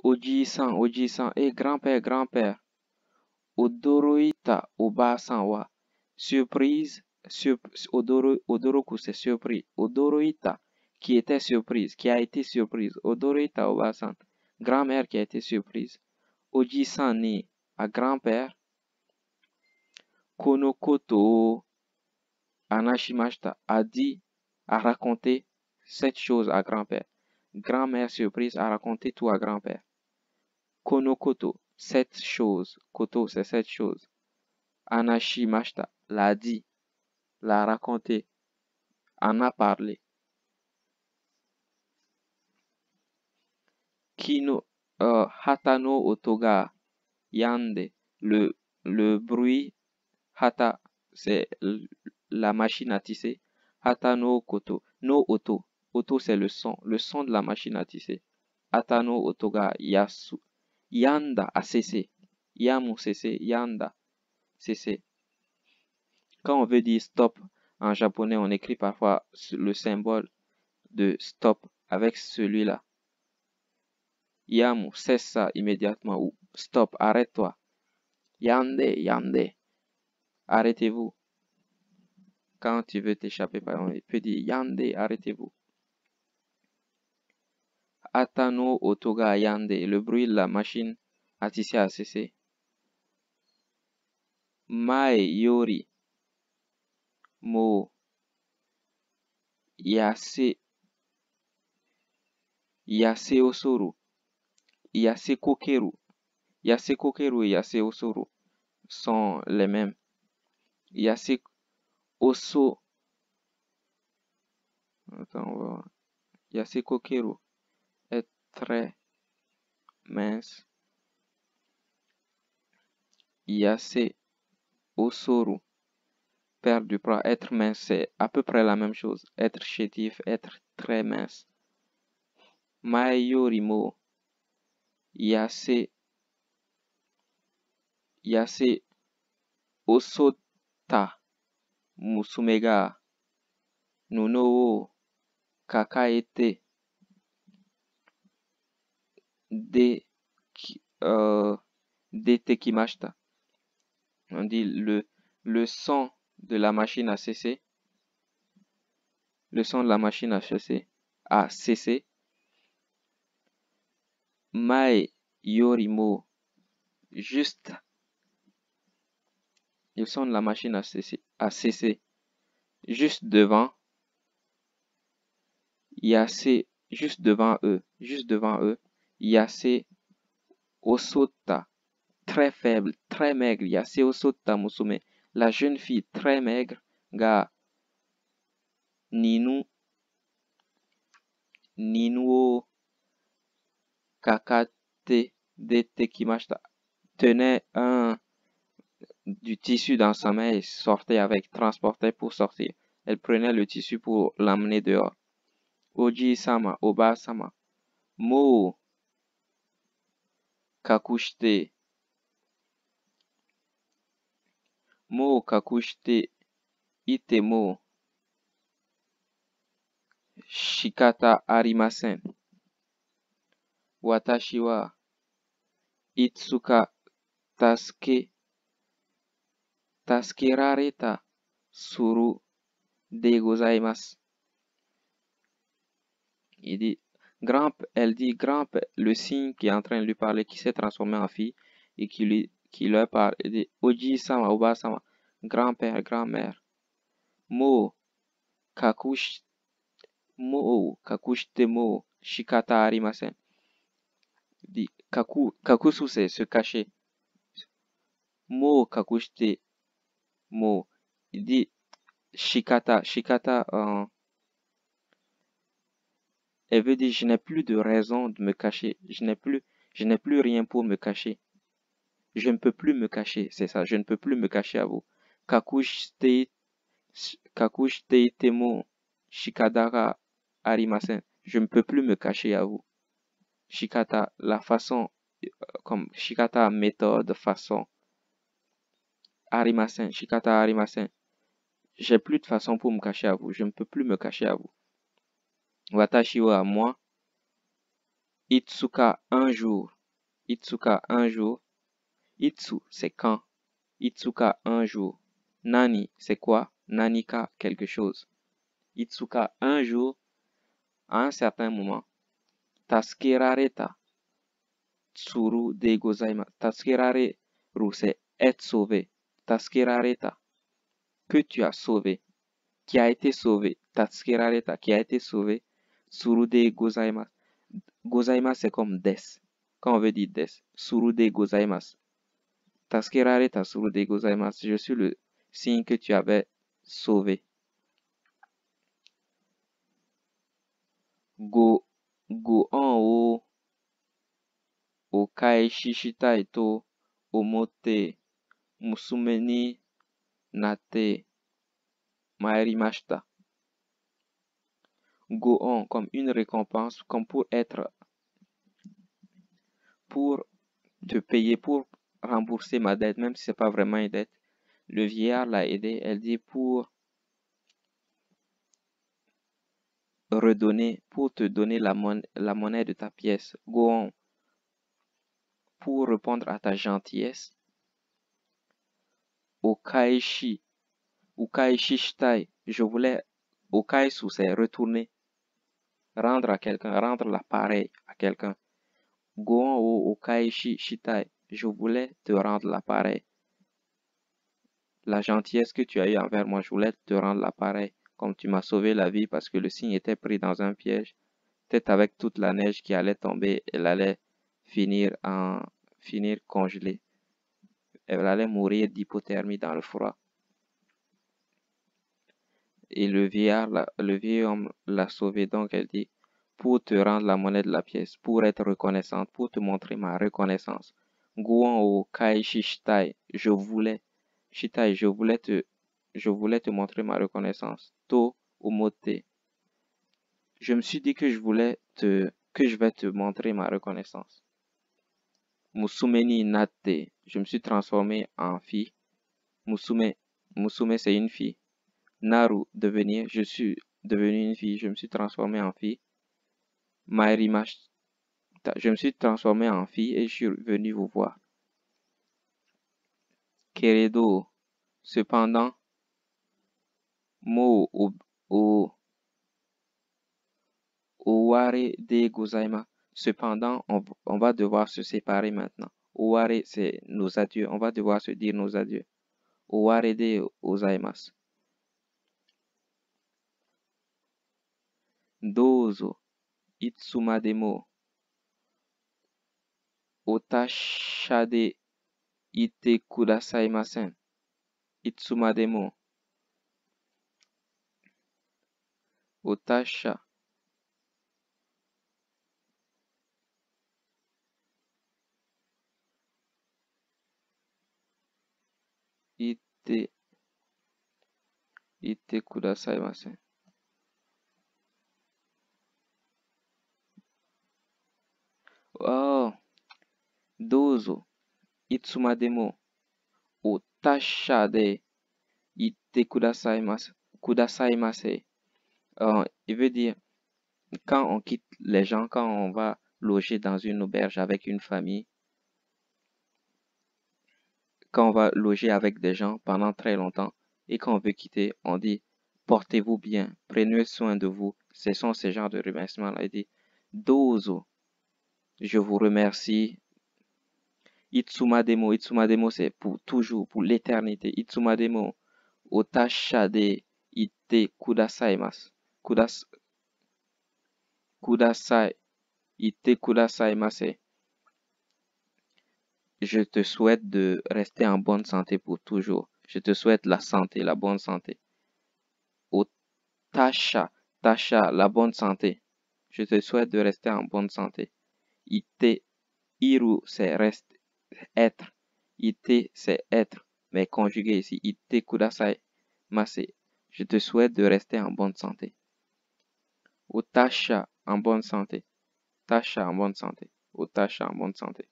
Oji-san, et grand-père, grand-père. Odoroita, Oba-san wa. Surprise, Odoroku, c'est surpris. Odoroita, qui était surprise, qui a été surprise. Odoroita, Oba-san. Grand-mère qui a été surprise. Oji-san ni, à grand-père. Konokoto Anashimashita a dit, a raconté cette chose à grand-père. Grand-mère surprise a raconté tout à grand-père. Konokoto, cette chose. Koto, c'est cette chose. Anashimashita l'a dit, l'a raconté, en a parlé. Hatano otoga yande, le bruit, hata, c'est la machine à tisser. Hata no koto, no oto, oto c'est le son de la machine à tisser. Hata no otoga yasu, yanda a cessé, yamu cessé, yanda cessé. Quand on veut dire stop en japonais, on écrit parfois le symbole de stop avec celui-là. Yamu, cesse ça immédiatement, ou stop, arrête-toi. Yande, arrêtez-vous. Quand tu veux t'échapper, par exemple, il peut dire yande, arrêtez-vous. Atano otoga yande, le bruit de la machine à tisser a cessé. Mae yori mo yase osoru, yase kokeru et yase osoru sont les mêmes. Yase oso, attends, on va voir. Yase kokeru est très mince. Yase osoru, perdre du poids, être mince, c'est à peu près la même chose. Être chétif, être très mince. Mae yori mo yase osota musume ga nuno wo kakaete detekimashita. On dit le son de la machine a cessé. Le son de la machine a cessé. Mae yori mo, juste. Le son de la machine a cessé. Juste devant. Yase, juste devant eux. Yase osota, très faible, très maigre. Yase osota musume, la jeune fille très maigre. Ga Ninu o kakate detekimashita, tenait du tissu dans sa main et sortait avec, transportait pour sortir. Elle prenait le tissu pour l'amener dehors. Oji-sama, Oba-sama, mo kakushite ite mo shikata arimasen. Watashi wa itsuka taskirareta suru de gozaimasu. Elle dit grand-père, le signe qui est en train de lui parler, qui s'est transformé en fille et qui leur parle. Elle dit Oji-sama, Oba-sama, grand-père, grand-mère. Mo kakushite mo shikata arimasen. Dit kakusu, c'est se cacher. Mo kakushite mo. Il dit shikata, elle veut dire je n'ai plus de raison de me cacher. Je n'ai plus rien pour me cacher. Je ne peux plus me cacher, c'est ça. Je ne peux plus me cacher à vous. Kakushite mo shikadara arimasen. Je ne peux plus me cacher à vous. Shikata, la façon, comme shikata, méthode, façon. Arimasen, shikata arimasen. J'ai plus de façon pour me cacher à vous. Je ne peux plus me cacher à vous. Watashi wa, moi. Itsuka, un jour. Itsuka, un jour. Itsu, c'est quand. Itsuka, un jour. Nani, c'est quoi. Nanika, quelque chose. Itsuka, un jour, à un certain moment. Taskerareta, tsuru de gozaimasu. Taskerareru, c'est être sauvé. Taskerareta, que tu as sauvé. Qui a été sauvé. Taskerareta, qui a été sauvé. Tsuru de gozaimasu. Gozaimasu, c'est comme des. Quand on veut dire des. Tsuru de gozaimasu. Taskerareta, tsuru de gozaimasu. Je suis le signe que tu avais sauvé. Go, go en haut. Okai shishitai to omote musume ni natte maerimashita. Go on comme une récompense, comme pour te payer, pour rembourser ma dette, même si c'est pas vraiment une dette. Le vieillard l'a aidé, elle dit pour redonner, pour te donner la monnaie de ta pièce. Go on pour répondre à ta gentillesse. Okaishi, Okaishi shitai, je voulais, Okaisu c'est retourner, rendre à quelqu'un, rendre l'appareil à quelqu'un. Goon o Okaishi shitai, je voulais te rendre l'appareil. La gentillesse que tu as eue envers moi, je voulais te rendre l'appareil. Comme tu m'as sauvé la vie parce que le cygne était pris dans un piège. Peut-être avec toute la neige qui allait tomber, elle allait finir congelée. Elle allait mourir d'hypothermie dans le froid. Et le vieil homme l'a sauvée. Donc elle dit, pour te rendre la monnaie de la pièce, pour être reconnaissante, pour te montrer ma reconnaissance. Guan o Kaishi Shitai, je voulais te montrer ma reconnaissance. To Omote, je me suis dit que je vais te montrer ma reconnaissance. Musumeni Natte, je me suis transformé en fille. Musume c'est une fille. Naru, devenir, je suis devenu une fille, je me suis transformé en fille. Maerimashita, je me suis transformé en fille et je suis venu vous voir. Keredo, cependant, Mo Oware de Gozaima, cependant, on va devoir se séparer maintenant. Oware, c'est nos adieux, on va devoir se dire nos adieux. Oware de Gozaimasu. Dozo, Itsumademo, Otashade ite kudasaimasen. Itsumademo. Otasha. Ite kudasaimasen. Oh. Dozo. Itsumademo. Otasha de ite kudasaimasen. Kudasaimasen. Il veut dire, quand on quitte les gens, quand on va loger dans une auberge avec une famille, quand on va loger avec des gens pendant très longtemps et quand on veut quitter, on dit portez-vous bien, prenez soin de vous. Ce sont ces genres de remerciements-là. Il dit Dozo, je vous remercie. Itsumademo, Itsumademo c'est pour toujours, pour l'éternité. Itsumademo, Otasha de ite kudasaimasu. Kudasai, ite kudasaimasu. Je te souhaite de rester en bonne santé pour toujours. Je te souhaite la santé, la bonne santé. Tasha, la bonne santé. Je te souhaite de rester en bonne santé. Ite, iru, c'est reste, être. Ite, c'est être, mais conjugué ici. Ite kudasai, mase. Je te souhaite de rester en bonne santé. Tasha, en bonne santé. Tasha en bonne santé. Tasha en bonne santé.